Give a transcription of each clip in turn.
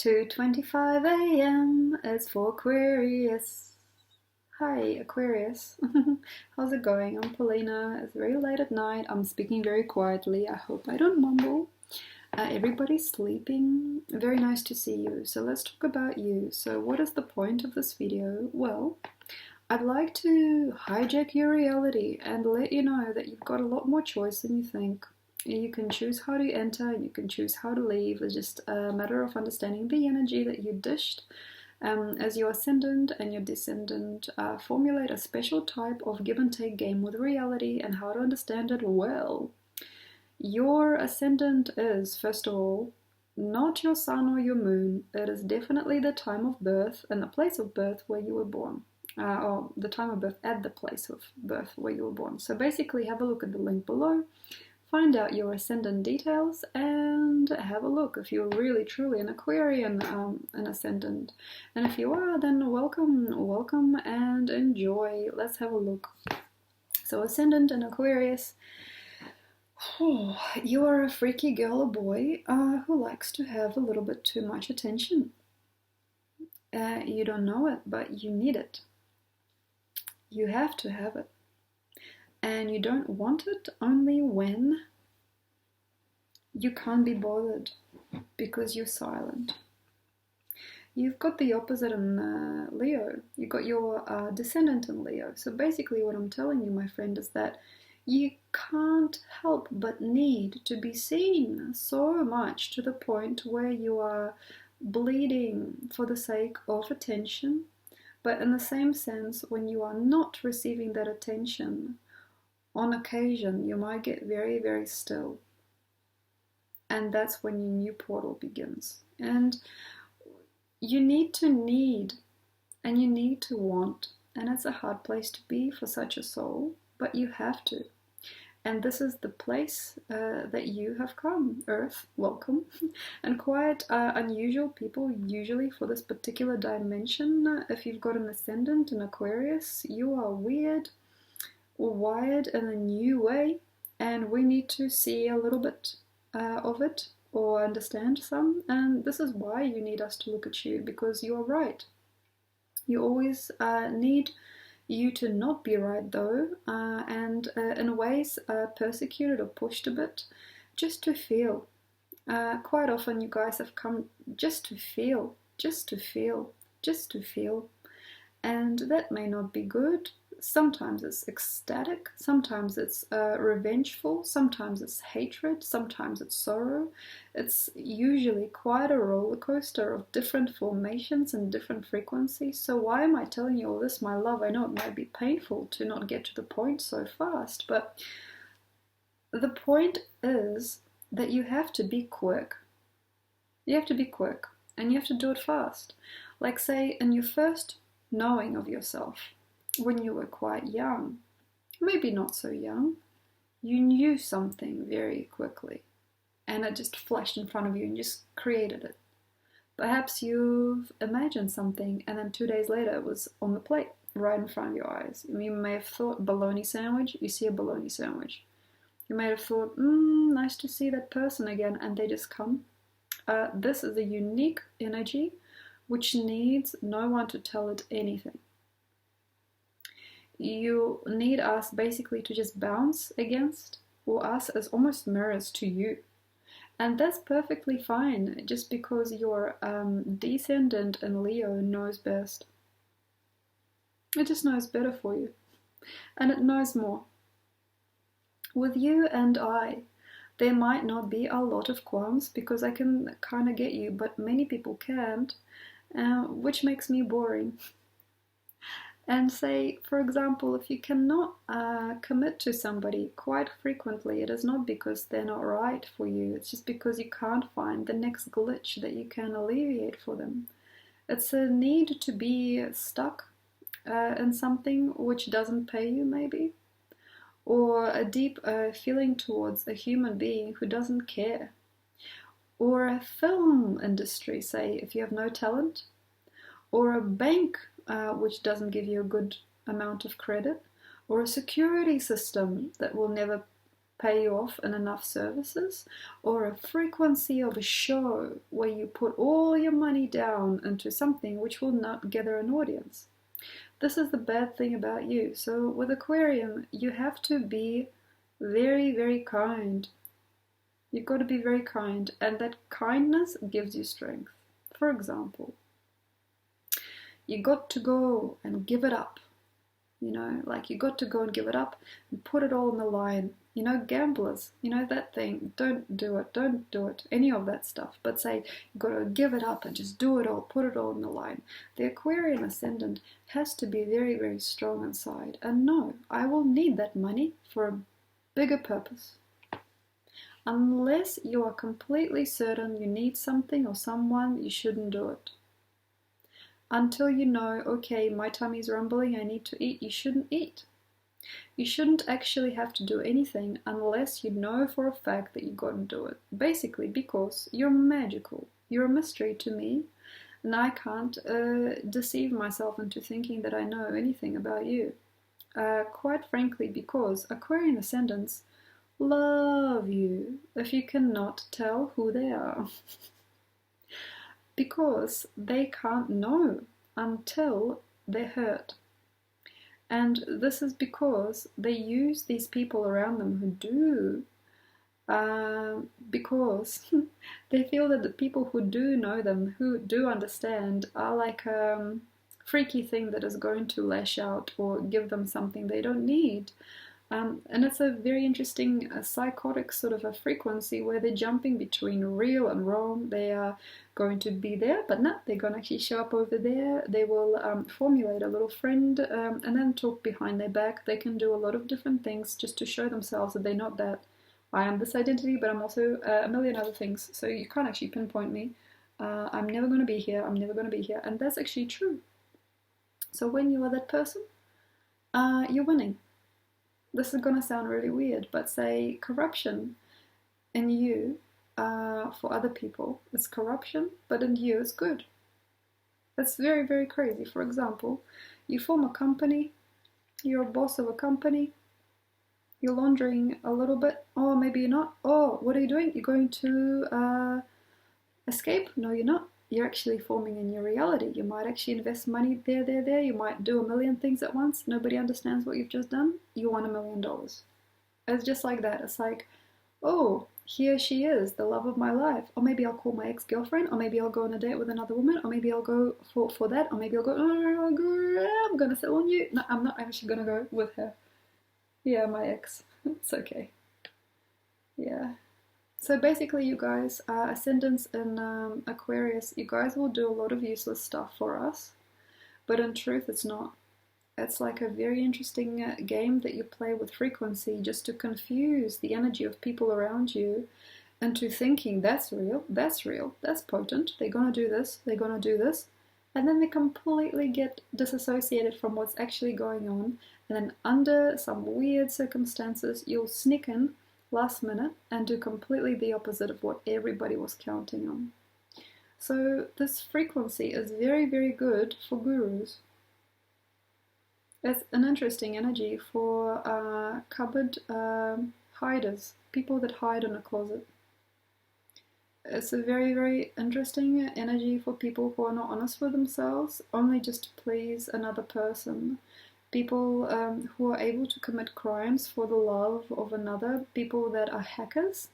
2:25 a.m. It's for Aquarius. Hi, Aquarius. How's it going? I'm Polina. It's very late at night. I'm speaking very quietly. I hope I don't mumble. Everybody's sleeping. Very nice to see you. So let's talk about you. So what is the point of this video? Well, I'd like to hijack your reality and let you know that you've got a lot more choice than you think. You can choose how to enter and you can choose how to leave. It's just a matter of understanding the energy that you dished. As your ascendant and your descendant formulate a special type of give and take game with reality and how to understand it well. Your ascendant is, first of all, not your sun or your moon. It is definitely the time of birth and the place of birth where you were born. Or the time of birth at the place of birth where you were born. So basically have a look at the link below. Find out your ascendant details and have a look if you're really truly an Aquarian an ascendant. And if you are, then welcome and enjoy. Let's have a look. So ascendant and Aquarius. Oh, you are a freaky girl or boy who likes to have a little bit too much attention. You don't know it, but you need it. You have to have it. And you don't want it only when you can't be bothered because you're silent. You've got the opposite in Leo. You've got your descendant in Leo. So basically what I'm telling you, my friend, is that you can't help but need to be seen so much to the point where you are bleeding for the sake of attention. But in the same sense, when you are not receiving that attention, on occasion, you might get very, very still. And that's when your new portal begins. And you need to need, and you need to want. And it's a hard place to be for such a soul, but you have to. And this is the place that you have come, Earth, welcome. And quite unusual people, usually for this particular dimension. If you've got an ascendant in Aquarius, you are weird, or wired in a new way, and we need to see a little bit of it or understand some, and this is why you need us to look at you, because you are right. You always need you to not be right though, and in ways persecuted or pushed a bit, just to feel. Quite often you guys have come just to feel, just to feel, just to feel, and that may not be good. Sometimes it's ecstatic, sometimes it's revengeful, sometimes it's hatred, sometimes it's sorrow. It's usually quite a roller coaster of different formations and different frequencies. So why am I telling you all this, my love? I know it might be painful to not get to the point so fast, but the point is that you have to be quick. You have to be quick, and you have to do it fast. Like say in your first knowing of yourself, when you were quite young, maybe not so young, you knew something very quickly and it just flashed in front of you and just created it. Perhaps you've imagined something and then 2 days later it was on the plate right in front of your eyes. You may have thought bologna sandwich, you see a bologna sandwich. You may have thought, nice to see that person again, and they just come. This is a unique energy which needs no one to tell it anything. You need us basically to just bounce against, or us as almost mirrors to you. And that's perfectly fine, just because your descendant in Leo knows best. It just knows better for you. And it knows more. With you and I, there might not be a lot of qualms, because I can kind of get you, but many people can't, which makes me boring. And say, for example, if you cannot commit to somebody quite frequently, it is not because they're not right for you, it's just because you can't find the next glitch that you can alleviate for them. It's a need to be stuck in something which doesn't pay you, maybe, or a deep feeling towards a human being who doesn't care, or a film industry, say, if you have no talent, or a bank which doesn't give you a good amount of credit, or a security system that will never pay you off in enough services, or a frequency of a show where you put all your money down into something which will not gather an audience. This is the bad thing about you. So with Aquarium, you have to be very, very kind. You've got to be very kind, and that kindness gives you strength. For example, you got to go and give it up. Like you got to go and give it up and put it all on the line. Gamblers, that thing, don't do it, any of that stuff. But say you got to give it up and just do it all, put it all on the line. The Aquarian Ascendant has to be very, very strong inside. And no, I will need that money for a bigger purpose. Unless you are completely certain you need something or someone, you shouldn't do it. Until you know, okay, my tummy's rumbling, I need to eat, you shouldn't eat. You shouldn't actually have to do anything unless you know for a fact that you got to do it. Basically, because you're magical. You're a mystery to me, and I can't deceive myself into thinking that I know anything about you. Quite frankly, because Aquarian Ascendants love you if you cannot tell who they are. Because they can't know until they're hurt. And this is because they use these people around them who do, because they feel that the people who do know them, who do understand, are like a freaky thing that is going to lash out or give them something they don't need. And it's a very interesting psychotic sort of a frequency where they're jumping between real and wrong. They are going to be there, but no, they're going to actually show up over there. They will formulate a little friend and then talk behind their back. They can do a lot of different things just to show themselves that they're not that. I am this identity, but I'm also a million other things. So you can't actually pinpoint me. I'm never going to be here. I'm never going to be here. And that's actually true. So when you are that person, you're winning. This is going to sound really weird, but say corruption in you for other people is corruption, but in you it's good. That's very, very crazy. For example, you form a company, you're a boss of a company, you're laundering a little bit, or maybe you're not. Oh, what are you doing? You're going to escape? No, you're not. You're actually forming a new reality. You might actually invest money there. You might do a million things at once. Nobody understands what you've just done. You won $1 million. It's just like that. It's like, oh, here she is, the love of my life. Or maybe I'll call my ex-girlfriend, or maybe I'll go on a date with another woman, or maybe I'll go for that, or maybe I'll go, oh, I'm gonna settle on you. No, I'm not actually gonna go with her. Yeah, my ex. It's okay. Yeah. So basically, you guys, ascendants in Aquarius, you guys will do a lot of useless stuff for us, but in truth, it's not. It's like a very interesting game that you play with frequency just to confuse the energy of people around you into thinking that's real, that's potent, they're gonna do this, and then they completely get disassociated from what's actually going on, and then under some weird circumstances, you'll sneak in last minute and do completely the opposite of what everybody was counting on. So this frequency is very, very good for gurus. It's an interesting energy for cupboard hiders, people that hide in a closet. It's a very, very interesting energy for people who are not honest with themselves, only just to please another person. People who are able to commit crimes for the love of another, people that are hackers,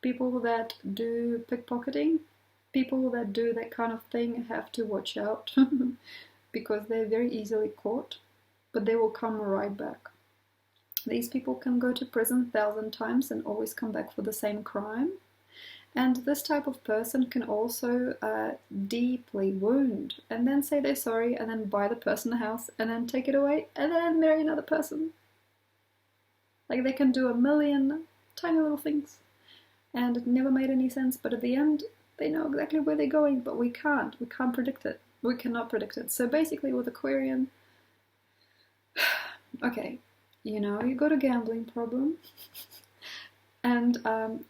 people that do pickpocketing, people that do that kind of thing have to watch out because they're very easily caught, but they will come right back. These people can go to prison 1,000 times and always come back for the same crime. And this type of person can also deeply wound and then say they're sorry and then buy the person a house and then take it away and then marry another person. Like they can do a million tiny little things and it never made any sense, but at the end they know exactly where they're going, but we can't predict it. We cannot predict it. So basically with Aquarian, okay, you got a gambling problem. And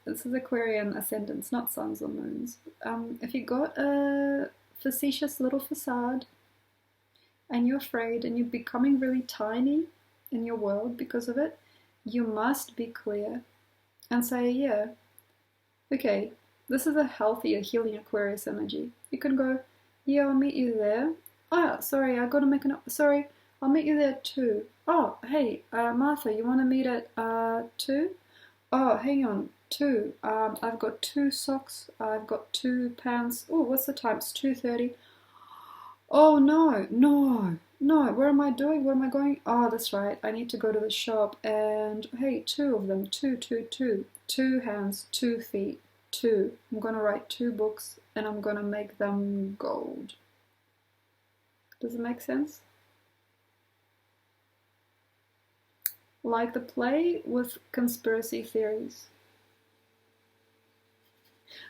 this is Aquarian ascendants, not suns or moons. If you got a facetious little facade and you're afraid and you're becoming really tiny in your world because of it, you must be clear and say, yeah, okay, this is a healthy, a healing Aquarius energy. You can go, yeah, I'll meet you there. Oh, sorry, I gotta make sorry, I'll meet you there too. Oh, hey, Martha, you wanna meet at 2? Oh, hang on, 2. I've got 2 socks, I've got 2 pants. Oh, what's the time? It's 2:30. Oh, no, no, no, where am I doing? Where am I going? Oh, that's right, I need to go to the shop and, hey, 2 of them, 2, 2, 2. 2 hands, 2 feet, 2. I'm gonna write 2 books and I'm gonna make them gold. Does it make sense? Like the play with conspiracy theories.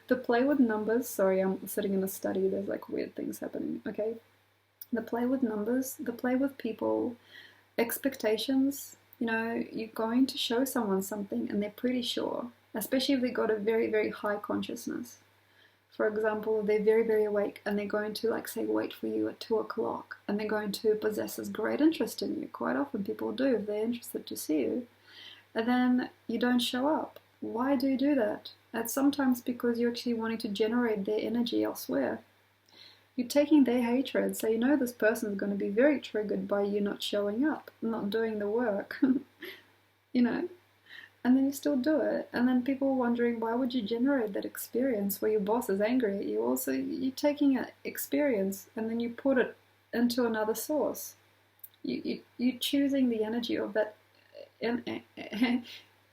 The play with numbers, sorry, I'm sitting in a study, there's like weird things happening, okay? The play with numbers, the play with people, expectations. You know, you're going to show someone something and they're pretty sure, especially if they got a very, very high consciousness. For example, they're very, very awake and they're going to, like, say, wait for you at 2 o'clock and they're going to possess this great interest in you. Quite often people do if they're interested to see you. And then you don't show up. Why do you do that? It's sometimes because you're actually wanting to generate their energy elsewhere. You're taking their hatred, so you know this person is going to be very triggered by you not showing up, not doing the work, you know, and then you still do it. And then people are wondering, why would you generate that experience where your boss is angry at you? Also, you're taking an experience and then you put it into another source. You're choosing the energy of that,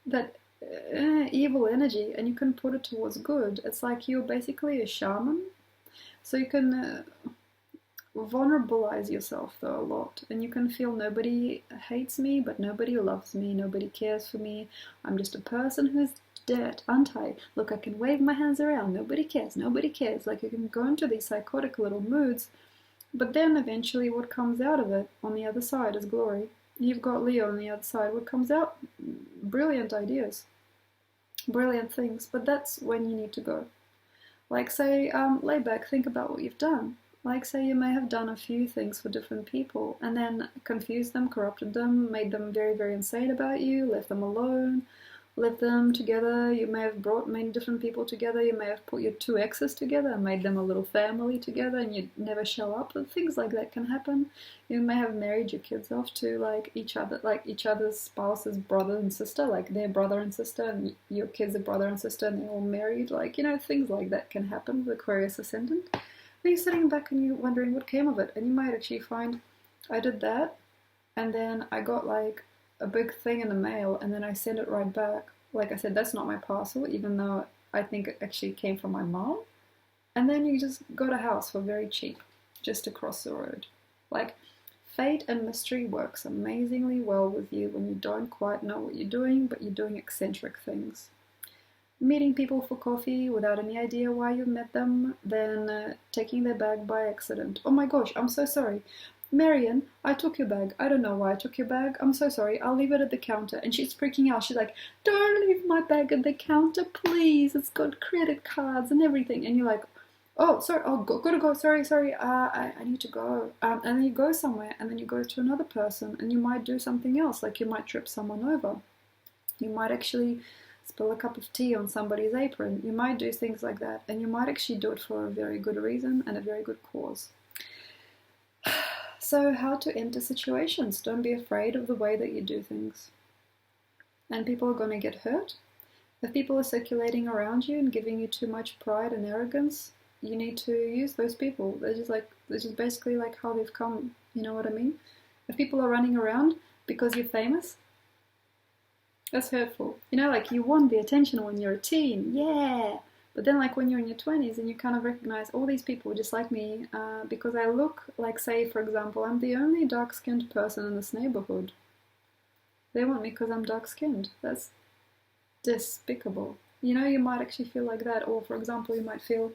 that evil energy, and you can put it towards good. It's like you're basically a shaman. So you can vulnerabilize yourself though a lot, and you can feel nobody hates me, but nobody loves me, nobody cares for me. I'm just a person who's dead, aren't I? Look, I can wave my hands around, nobody cares, nobody cares. Like, you can go into these psychotic little moods, but then eventually what comes out of it on the other side is glory. You've got Leo on the other side. What comes out? Brilliant ideas, brilliant things, but that's when you need to go. Like, say, lay back, think about what you've done. Like, say you may have done a few things for different people and then confused them, corrupted them, made them very, very insane about you, left them alone, left them together. You may have brought many different people together. You may have put your 2 exes together and made them a little family together, and you never show up. But things like that can happen. You may have married your kids off to like each other's spouse's brother and sister, like their brother and sister, and your kids are brother and sister, and they're all married. Like, you know, things like that can happen with Aquarius Ascendant. Then you're sitting back and you're wondering what came of it, and you might actually find, I did that, and then I got like a big thing in the mail, and then I send it right back. Like I said, that's not my parcel, even though I think it actually came from my mom. And then you just got a house for very cheap, just across the road. Like, fate and mystery works amazingly well with you when you don't quite know what you're doing, but you're doing eccentric things. Meeting people for coffee without any idea why you met them, then taking their bag by accident. Oh my gosh, I'm so sorry. Marion, I took your bag. I don't know why I took your bag. I'm so sorry. I'll leave it at the counter. And she's freaking out. She's like, don't leave my bag at the counter, please. It's got credit cards and everything. And you're like, oh, sorry. Oh, gotta go. Sorry. I need to go. And then you go somewhere, and then you go to another person, and you might do something else. Like, you might trip someone over. You might actually spill a cup of tea on somebody's apron. You might do things like that. And you might actually do it for a very good reason and a very good cause. So, how to enter situations. Don't be afraid of the way that you do things. And people are going to get hurt. If people are circulating around you and giving you too much pride and arrogance, you need to use those people. They're just basically like how they've come. You know what I mean? If people are running around because you're famous, that's hurtful. You know, like, you want the attention when you're a teen. Yeah! But then, like, when you're in your 20s and you kind of recognize all these people just like me, because I look like, say, for example, I'm the only dark-skinned person in this neighborhood. They want me because I'm dark-skinned. That's despicable. You know, you might actually feel like that. Or, for example, you might feel,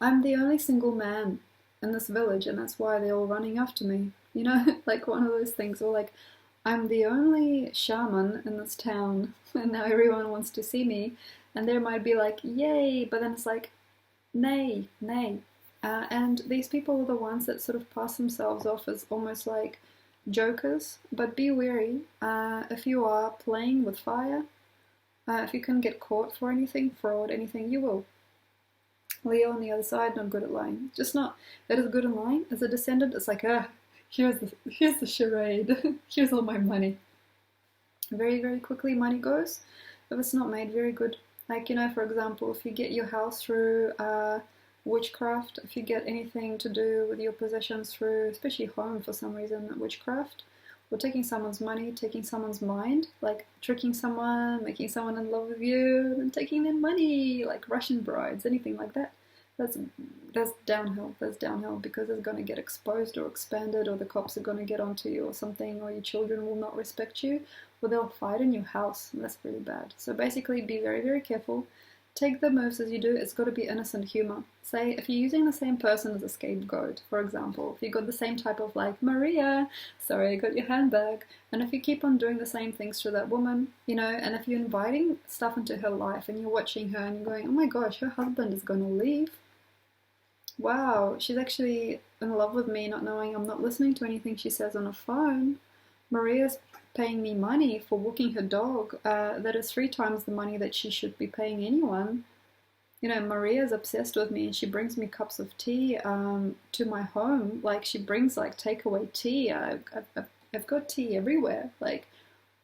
I'm the only single man in this village, and that's why they're all running after me. You know, like one of those things. Or like, I'm the only shaman in this town, and now everyone wants to see me. And there might be like, yay, but then it's like, nay. And these people are the ones that sort of pass themselves off as almost like jokers, but be wary. If you are playing with fire, if you can get caught for anything, fraud, anything, you will. Leo on the other side, not good at lying. Just not that is good at lying. As a descendant, it's like, here's the charade. Here's all my money. Very, very quickly money goes if it's not made very good. Like, for example, if you get your house through witchcraft, if you get anything to do with your possessions through, especially home for some reason, witchcraft, or taking someone's money, taking someone's mind, like tricking someone, making someone in love with you, and taking their money, like Russian brides, anything like that. That's downhill. That's downhill because it's going to get exposed or expanded, or the cops are going to get onto you or something, or your children will not respect you, or they'll fight in your house, and that's really bad. So basically, be very, very careful. Take the moves as you do. It's got to be innocent humor. Say, if you're using the same person as a scapegoat, for example, if you got the same type of like, Maria, sorry, I got your handbag, and if you keep on doing the same things to that woman, and if you're inviting stuff into her life and you're watching her and you're going, oh my gosh, her husband is going to leave. Wow, she's actually in love with me, not knowing I'm not listening to anything she says on the phone. Maria's paying me money for walking her dog. That is 3 times the money that she should be paying anyone. Maria's obsessed with me, and she brings me cups of tea to my home. Like, she brings like takeaway tea. I've got tea everywhere. Like,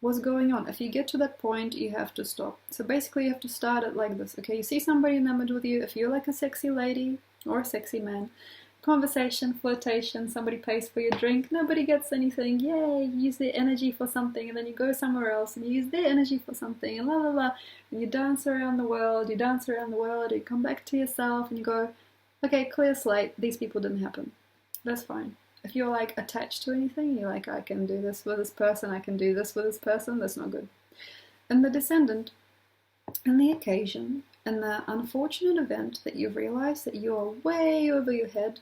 what's going on? If you get to that point, you have to stop. So basically, you have to start it like this. Okay, you see somebody enamored with you. If you're like a sexy lady or a sexy man, conversation, flirtation, somebody pays for your drink, nobody gets anything, yay, you use their energy for something, and then you go somewhere else and you use their energy for something, and la la la, and you dance around the world, you come back to yourself and you go, okay, clear slate, these people didn't happen. That's fine. If you're like attached to anything, you're like, I can do this with this person, I can do this with this person, that's not good. And the descendant, and the occasion, and the unfortunate event that you've realized that you're way over your head,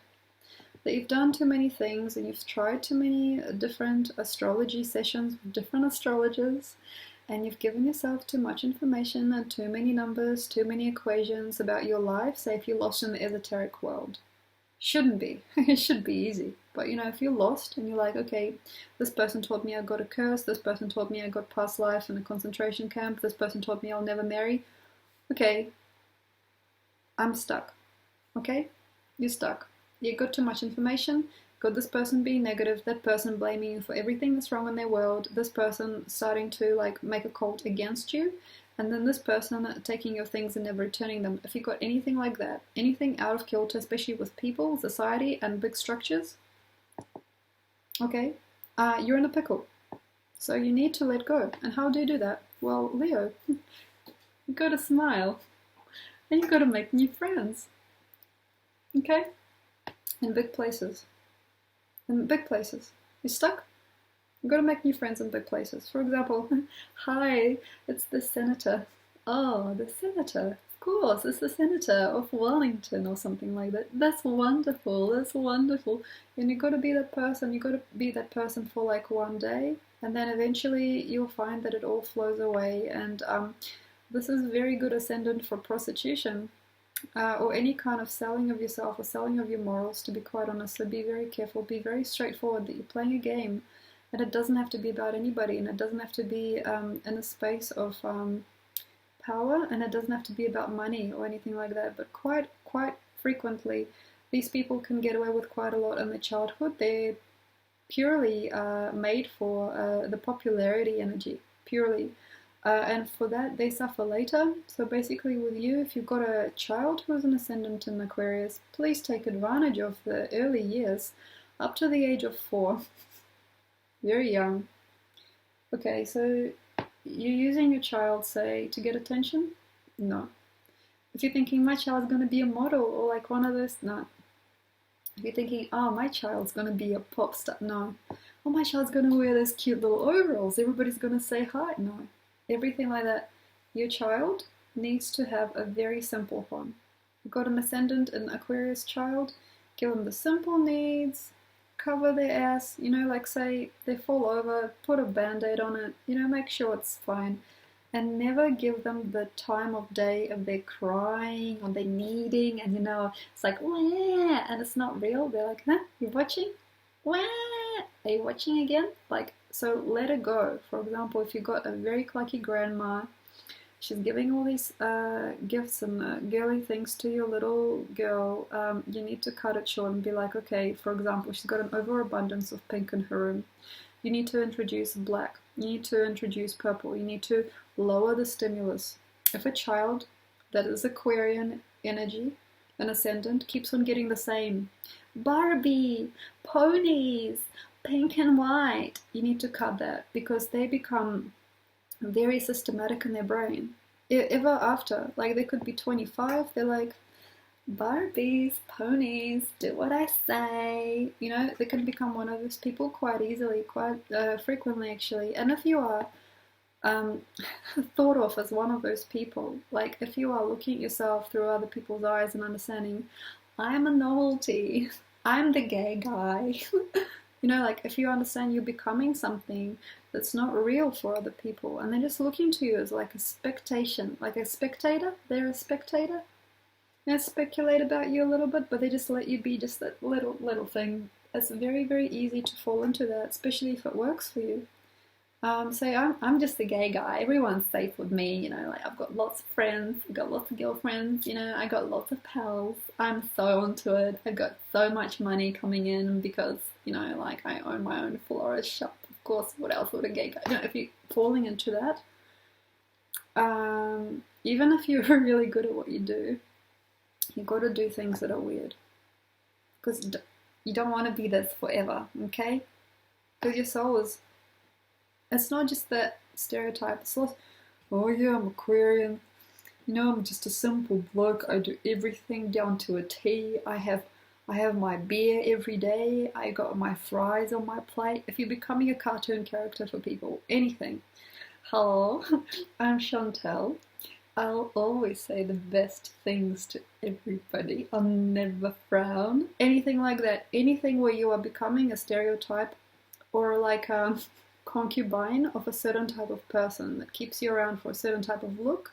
that you've done too many things and you've tried too many different astrology sessions with different astrologers, and you've given yourself too much information and too many numbers, too many equations about your life, say if you're lost in the esoteric world. Shouldn't be. It should be easy. But if you're lost and you're like, okay, this person told me I got a curse, this person told me I got past life in a concentration camp, this person told me I'll never marry. Okay, I'm stuck. Okay? You're stuck. You got too much information, got this person being negative, that person blaming you for everything that's wrong in their world, this person starting to like make a cult against you, and then this person taking your things and never returning them. If you got anything like that, anything out of kilter, especially with people, society, and big structures, okay, you're in a pickle. So you need to let go. And how do you do that? Well, Leo, you gotta smile. And you gotta make new friends. Okay? In big places. In big places. You stuck? You gotta make new friends in big places. For example, hi, it's the senator. Oh, the senator. Of course, it's the senator of Wellington or something like that. That's wonderful. That's wonderful. And you gotta be that person. You gotta be that person for like one day. And then eventually you'll find that it all flows away. And this is very good ascendant for prostitution. Or any kind of selling of yourself or selling of your morals, to be quite honest. So be very careful, be very straightforward that you're playing a game, and it doesn't have to be about anybody, and it doesn't have to be in a space of power, and it doesn't have to be about money or anything like that. But quite frequently, these people can get away with quite a lot in their childhood. They're purely made for the popularity energy, purely. And for that, they suffer later. So basically with you, if you've got a child who's an ascendant in Aquarius, please take advantage of the early years, up to the age of 4. Very young. Okay, so you're using your child, say, to get attention? No. If you're thinking, my child's going to be a model or like one of those, no. If you're thinking, oh, my child's going to be a pop star, no. Oh, my child's going to wear those cute little overalls, everybody's going to say hi, no. Everything like that. Your child needs to have a very simple home. You've got an ascendant in Aquarius child, give them the simple needs, cover their ass, like say they fall over, put a band-aid on it, make sure it's fine. And never give them the time of day of their crying or their needing, and it's like, wah, and it's not real. They're like, huh, you're watching? Wah! Are you watching again? Like, so let it go. For example, if you got a very clucky grandma, she's giving all these gifts and girly things to your little girl, you need to cut it short and be like, okay, for example, she's got an overabundance of pink in her room. You need to introduce black. You need to introduce purple. You need to lower the stimulus. If a child that is Aquarian energy, an ascendant, keeps on getting the same Barbie, ponies, pink and white, you need to cut that, because they become very systematic in their brain. Ever after, like they could be 25, they're like, Barbies, ponies, do what I say. You know, they can become one of those people quite easily, quite frequently actually. And if you are thought of as one of those people, like if you are looking at yourself through other people's eyes and understanding, I'm a novelty, I'm the gay guy. You know, like if you understand you're becoming something that's not real for other people, and they're just looking to you as like a spectation, like a spectator, they're a spectator. They speculate about you a little bit, but they just let you be just that little thing. It's very, very easy to fall into that, especially if it works for you. Say, I'm just a gay guy. Everyone's safe with me, you know, like I've got lots of friends, I've got lots of girlfriends, you know, I got lots of pals. I'm so onto it. I've got so much money coming in because, you know, like I own my own florist shop. Of course, what else would a gay guy, you know, if you're falling into that, even if you're really good at what you do, you got to do things that are weird, because you don't want to be this forever, okay? Because your soul is, it's not just that stereotype. It's not, oh yeah, I'm Aquarian. You know, I'm just a simple bloke. I do everything down to a T. I have my beer every day. I got my fries on my plate. If you're becoming a cartoon character for people, anything. Hello, I'm Chantel. I'll always say the best things to everybody. I'll never frown. Anything like that. Anything where you are becoming a stereotype or like a concubine of a certain type of person that keeps you around for a certain type of look,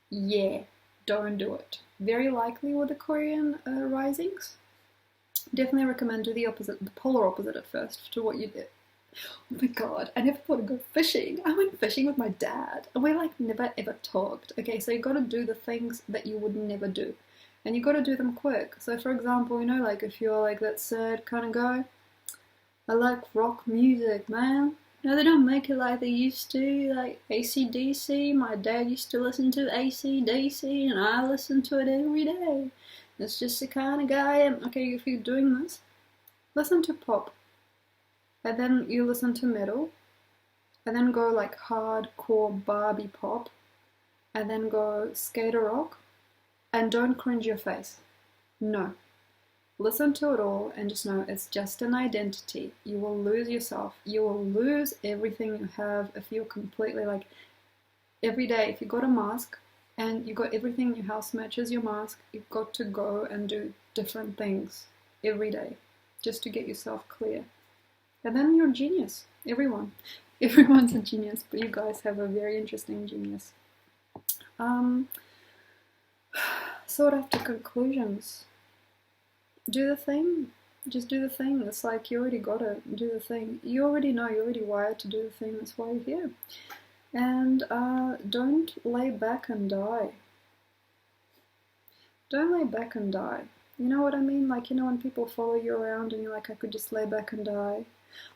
yeah, don't do it. Very likely with Aquarian risings. Definitely recommend do the opposite, the polar opposite at first to what you did. Oh my god, I never thought I'd go fishing. I went fishing with my dad and we like never ever talked. Okay, so you gotta do the things that you would never do. And you gotta do them quick. So for example, you know, like if you're like that sad kind of guy, I like rock music, man. You know, they don't make it like they used to, like AC/DC. My dad used to listen to AC/DC and I listen to it every day. It's just the kind of guy I am. Okay, if you're doing this, listen to pop. And then you listen to metal, and then go like hardcore Barbie pop, and then go skater rock, and don't cringe your face. No. Listen to it all and just know it's just an identity. You will lose yourself. You will lose everything you have if you're completely like, every day, if you got a mask and you got everything in your house matches your mask, you've got to go and do different things every day just to get yourself clear. And then you're a genius. Everyone's a genius, but you guys have a very interesting genius. Sort after conclusions. Do the thing. Just do the thing. It's like you already got it. Do the thing. You already know. You're already wired to do the thing. That's why you're here. And don't lay back and die. Don't lay back and die. You know what I mean? Like, you know, when people follow you around and you're like, I could just lay back and die.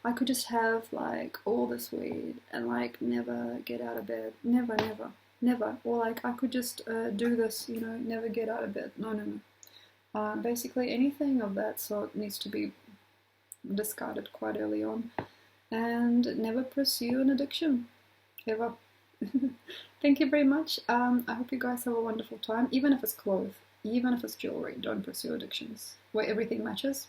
I could just have like all this weed and like never get out of bed. Never. Or like I could just do this, you know, never get out of bed. No. Basically anything of that sort needs to be discarded quite early on. And never pursue an addiction. Ever. Thank you very much. I hope you guys have a wonderful time. Even if it's clothes, even if it's jewelry, don't pursue addictions where everything matches.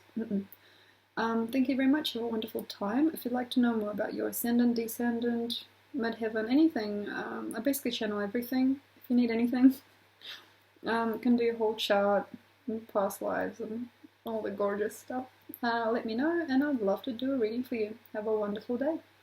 Thank you very much. Have a wonderful time. If you'd like to know more about your ascendant, descendant, midheaven, anything, I basically channel everything. If you need anything, can do your whole chart, and past lives, and all the gorgeous stuff. Let me know, and I'd love to do a reading for you. Have a wonderful day.